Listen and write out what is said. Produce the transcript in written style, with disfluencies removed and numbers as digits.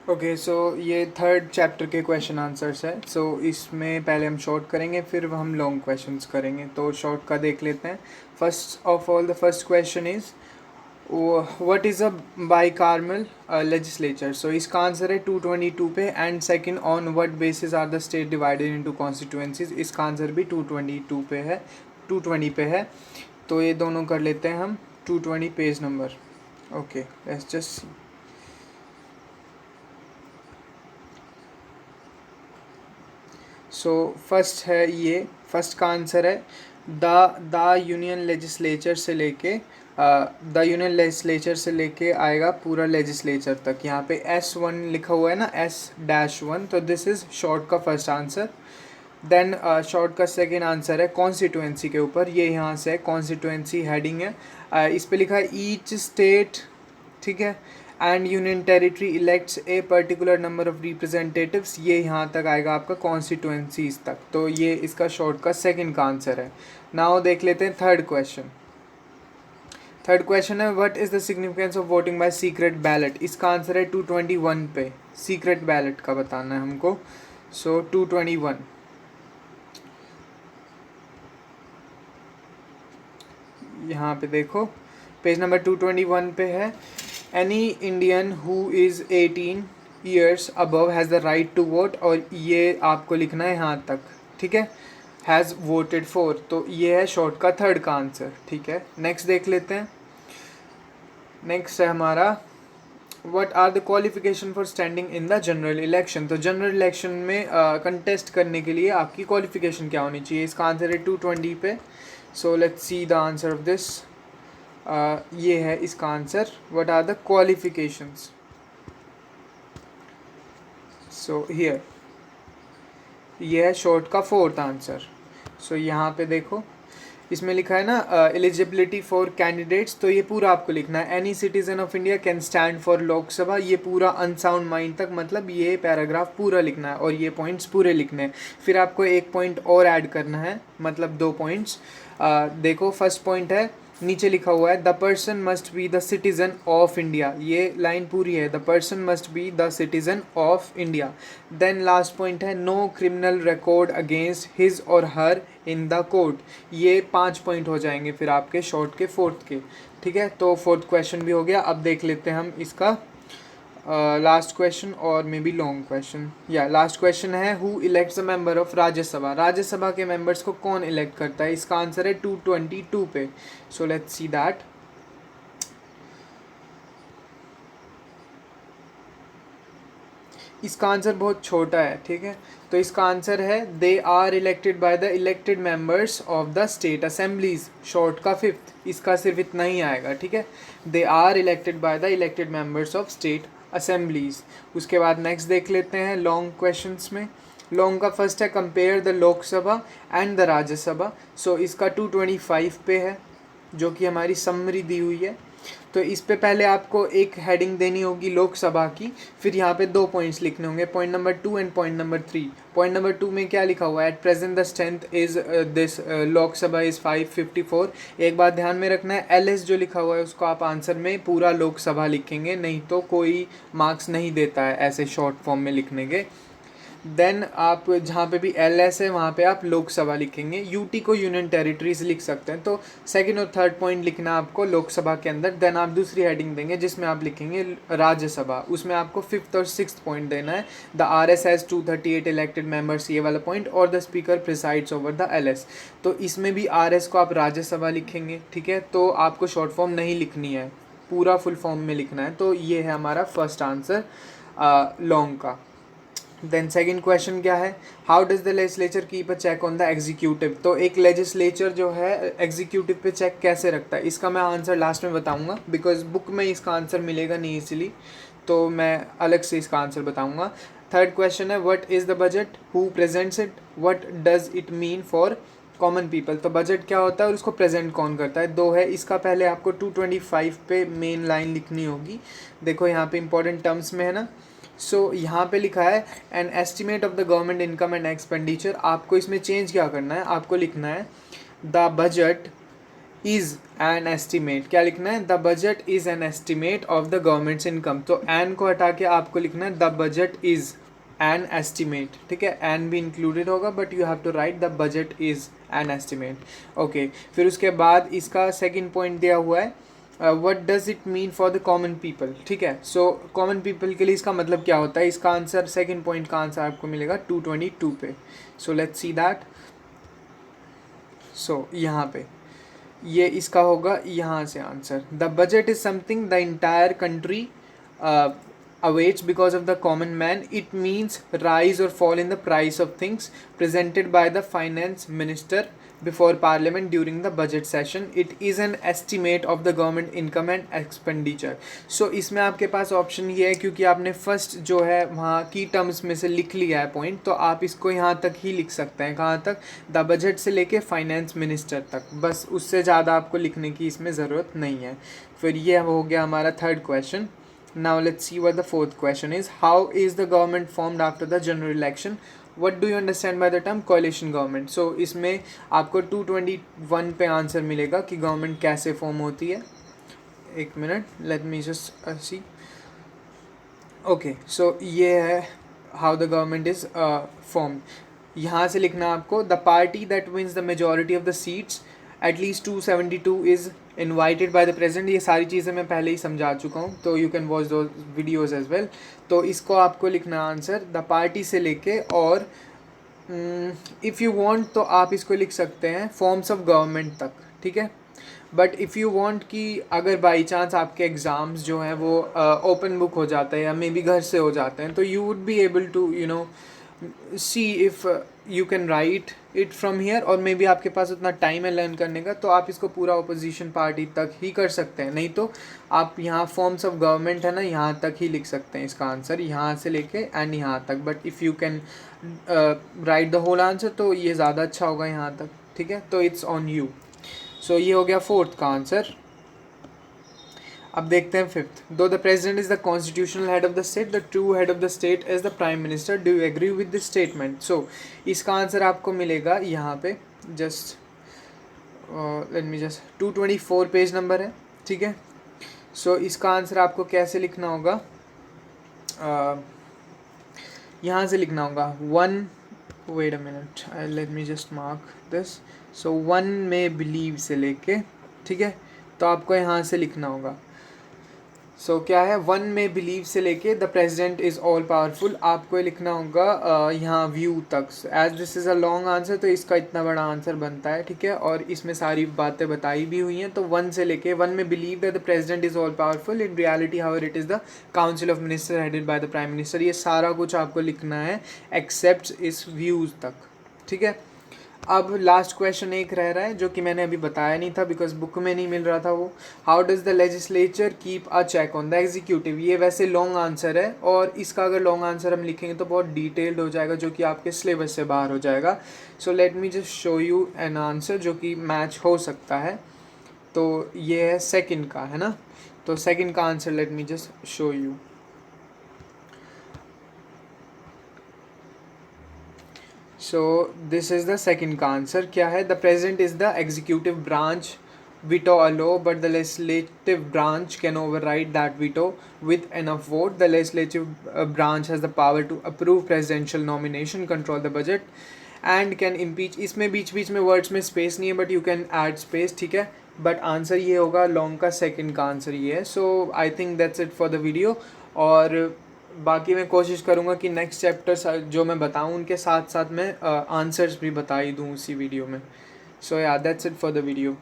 Okay, so ये third chapter के question answers है। सो इसमें पहले हम शॉर्ट करेंगे, फिर हम लॉन्ग क्वेश्चंस करेंगे। तो शॉर्ट का देख लेते हैं। First of all, the first question is what is a bicameral legislature. So इसका आंसर है 222 पे। And second, on what basis are the state divided into constituencies. इसका आंसर भी 222 पे है, 220 पे है। तो ये दोनों कर लेते हैं हम। 220 page number. Okay, let's just. So first है, ये फर्स्ट का आंसर है द यूनियन लेजिस्लेचर से लेके द यूनियन लेजिस्लेचर से लेके आएगा पूरा लेजिस्लेचर तक। यहाँ पे S1 लिखा हुआ है ना, S-1, तो दिस इज शॉर्ट का फर्स्ट आंसर। देन शॉर्ट का सेकेंड आंसर है कॉन्स्टिट्यूएंसी के ऊपर। ये यहाँ से है, कॉन्स्टिट्यूएंसी हेडिंग है। इस पे लिखा है ईच स्टेट, ठीक है, and union territory elects a particular number of representatives. ये यहाँ तक आएगा आपका कॉन्स्टिट्यूएंसीज तक। तो ये इसका शॉर्ट का सेकंड का आंसर है। नाउ देख लेते हैं थर्ड क्वेश्चन। थर्ड क्वेश्चन है what is the significance of voting by secret ballot. इसका आंसर है 221 पे। सीक्रेट बैलेट का बताना है हमको। सो 221, यहाँ पे देखो, पेज नंबर 221 पे है। Any Indian who is 18 years above has the right to vote. और ये आपको लिखना है यहाँ तक, ठीक है, हैज़ वोटेड फॉर। तो ये है शॉर्ट का थर्ड का आंसर, ठीक है। नेक्स्ट देख लेते हैं। नेक्स्ट है हमारा what are the qualification for standing in the general election. तो जनरल इलेक्शन में कंटेस्ट करने के लिए आपकी क्वालिफिकेशन क्या होनी चाहिए। इसका आंसर है 220 पे। So let's see the answer of this. ये है इसका answer, what are the qualifications. So here ये है शॉर्ट का फोर्थ आंसर। सो यहाँ पे देखो, इसमें लिखा है ना एलिजिबिलिटी फॉर कैंडिडेट्स। तो ये पूरा आपको लिखना है। Any citizen of India can stand for Lok Sabha. ये पूरा अनसाउंड माइंड तक, मतलब ये पैराग्राफ पूरा लिखना है और ये पॉइंट्स पूरे लिखने हैं। फिर आपको एक पॉइंट और ऐड करना है, मतलब 2 पॉइंट्स। देखो, फर्स्ट पॉइंट है, नीचे लिखा हुआ है the person must be the citizen of India. ये लाइन पूरी है, the person must be the citizen of India. Then last point है no criminal record against his और हर इन द कोर्ट। ये 5 पॉइंट हो जाएंगे फिर आपके शॉर्ट के फोर्थ के, ठीक है। तो फोर्थ क्वेश्चन भी हो गया। अब देख लेते हैं हम इसका लास्ट क्वेश्चन और मे बी लॉन्ग क्वेश्चन। या लास्ट क्वेश्चन है who elects a member of Rajya Sabha. Rajya Sabha के मेंबर्स को कौन इलेक्ट करता है। इसका आंसर है 222 पे। So let's see that. इसका आंसर बहुत छोटा है, ठीक है। तो इसका आंसर है they are elected by the elected members of the state assemblies. Short का फिफ्थ, इसका सिर्फ इतना ही आएगा, ठीक है। They are elected by the elected members of state assemblies. उसके बाद नेक्स्ट देख लेते हैं लॉन्ग क्वेश्चंस में। लॉन्ग का फर्स्ट है compare the Lok Sabha and the Rajya Sabha. सो इसका 225 पे है, जो कि हमारी समरी दी हुई है। तो इस पे पहले आपको एक हेडिंग देनी होगी लोकसभा की, फिर यहाँ पे 2 पॉइंट्स लिखने होंगे, point number 2 and point number 3। Point number 2 में क्या लिखा हुआ है, at present the strength is this Lok Sabha is 554। एक बात ध्यान में रखना है, LS जो लिखा हुआ है उसको आप आंसर में पूरा लोकसभा लिखेंगे, नहीं तो कोई मार्क्स नहीं देता है ऐसे शॉर्ट फॉर्म में लिखने के। देन आप जहाँ पे भी LS है वहाँ पे आप लोकसभा लिखेंगे। यूटी को यूनियन टेरिटरीज लिख सकते हैं। तो सेकंड और थर्ड पॉइंट लिखना आपको लोकसभा के अंदर। देन आप दूसरी हेडिंग देंगे जिसमें आप लिखेंगे राज्यसभा, उसमें आपको फिफ्थ और सिक्स्थ पॉइंट देना है। The RS has 238 elected members, ये वाला पॉइंट, और the speaker presides over the LS। तो इसमें भी RS को आप राज्यसभा लिखेंगे, ठीक है। तो आपको शॉर्ट फॉर्म नहीं लिखनी है, पूरा फुल फॉर्म में लिखना है। तो ये है हमारा फर्स्ट आंसर लॉन्ग का। देन सेकंड क्वेश्चन क्या है, how does the legislature keep a check on the executive. तो एक लेजिस्लेचर जो है एग्जीक्यूटिव पे चेक कैसे रखता है, इसका मैं आंसर लास्ट में बताऊंगा, बिकॉज बुक में इसका आंसर मिलेगा नहीं, इसलिए तो मैं अलग से इसका आंसर बताऊंगा। थर्ड क्वेश्चन है what is the budget, who presents it, what does it mean for common people. तो बजट क्या होता है और उसको प्रेजेंट कौन करता है। 2 है, इसका पहले आपको 225 पे मेन लाइन लिखनी होगी। देखो यहाँ पे इंपॉर्टेंट टर्म्स में है ना। सो यहाँ पे लिखा है an estimate of the government income and expenditure. आपको इसमें चेंज क्या करना है, आपको लिखना है the budget is an estimate, क्या लिखना है, the budget is an estimate of the government's income, तो एन को हटा के आपको लिखना है the budget is an estimate, ठीक है, एन भी इंक्लूडेड होगा but you have to write the budget is an estimate. Okay, फिर उसके बाद इसका सेकंड पॉइंट दिया हुआ है what does it mean for the common people, ठीक है। सो कॉमन पीपल के लिए इसका मतलब क्या होता है, इसका आंसर सेकंड पॉइंट का आंसर आपको मिलेगा 222 पे। So let's see that. सो यहाँ पे ये इसका होगा यहाँ से answer, the budget is something the entire country awaits because of the common man. It means rise or fall in the price of things presented by the finance minister before parliament during the budget session. It is an estimate of the government income and expenditure. So इसमें आपके पास option ये है, क्योंकि आपने first जो है वहाँ की टर्म्स में से लिख लिया है पॉइंट, तो आप इसको यहाँ तक ही लिख सकते हैं, कहाँ तक, द बजट से लेके फाइनेंस मिनिस्टर तक, बस उससे ज़्यादा आपको लिखने की इसमें ज़रूरत नहीं है। फिर ये हो गया हमारा third question. Now let's see what the fourth question is. How is the government formed after the general election? What do you understand by the term coalition government? So इसमें आपको 221 पे आंसर मिलेगा कि गवर्नमेंट कैसे form होती है। एक minute, let me just see. Okay, so ये है how the government is form. यहाँ से लिखना आपको, the party that wins the majority of the seats at least 272 is invited by the president. ये सारी चीज़ें मैं पहले ही समझा चुका हूँ, तो यू कैन वॉच दो वीडियोज़ एज वेल। तो इसको आपको लिखना आंसर द पार्टी से लेके, और इफ़ यू वांट तो आप इसको लिख सकते हैं फॉर्म्स ऑफ गवर्नमेंट तक, ठीक है। बट इफ़ यू वांट कि अगर बाई चांस आपके एग्ज़ाम्स जो हैं वो ओपन बुक हो जाते हैं या मे बी घर से हो जाते हैं, तो you would be able to you know see if you can write it from here, और मे बी आपके पास उतना टाइम है लर्न करने का, तो आप इसको पूरा अपोजिशन पार्टी तक ही कर सकते हैं। नहीं तो आप यहाँ फॉर्म्स ऑफ गवर्नमेंट है ना, यहाँ तक ही लिख सकते हैं इसका आंसर, यहाँ से लेके एंड यहाँ तक। But if you can write the whole answer तो ये ज़्यादा अच्छा होगा यहाँ तक, ठीक है। तो इट्स ऑन यू। सो ये हो गया फोर्थ का आंसर। अब देखते हैं fifth. Though the president is the constitutional head of the state, the true head of the state is the prime minister. Do you agree with this statement? So इसका answer आपको मिलेगा यहाँ पे, just let me just 224 page number है, ठीक है। सो इसका answer आपको कैसे लिखना होगा, यहाँ से लिखना होगा 1, wait a minute, let me just mark this. So 1 में बिलीव से लेके, ठीक है, तो आपको यहाँ से लिखना होगा। सो क्या है, 1 में बिलीव से लेके the president is all powerful, आपको लिखना होगा यहाँ व्यू तक। As this is a long answer तो इसका इतना बड़ा आंसर बनता है, ठीक है, और इसमें सारी बातें बताई भी हुई हैं। तो 1 से लेके, 1 में believe that the president is all powerful, in reality however it is the council of minister headed by the prime minister, ये सारा कुछ आपको लिखना है एक्सेप्ट इस व्यूज़ तक, ठीक है। अब लास्ट क्वेश्चन एक रह रहा है जो कि मैंने अभी बताया नहीं था बिकॉज बुक में नहीं मिल रहा था वो, how does the legislature keep a check on the executive. ये वैसे लॉन्ग आंसर है और इसका अगर लॉन्ग आंसर हम लिखेंगे तो बहुत डिटेल्ड हो जाएगा जो कि आपके सिलेबस से बाहर हो जाएगा। So let me just show you an answer जो कि मैच हो सकता है। तो ये है सेकंड का, है ना, तो सेकंड का answer let me just show you. So this is the second का आंसर, क्या है, the president is the executive branch veto a law but the legislative branch can override that veto with enough vote. The legislative branch has the power to approve presidential nomination, control the budget and can impeach. इसमें बीच बीच में words में space नहीं है but you can add space, ठीक है, but answer ये होगा long का, सेकंड का आंसर ये है। So I think that's it for the video, और बाकी मैं कोशिश करूँगा कि नेक्स्ट चैप्टर जो मैं बताऊँ उनके साथ साथ मैं आंसर्स भी बता ही दूँ उसी वीडियो में। सो या that's it for the video.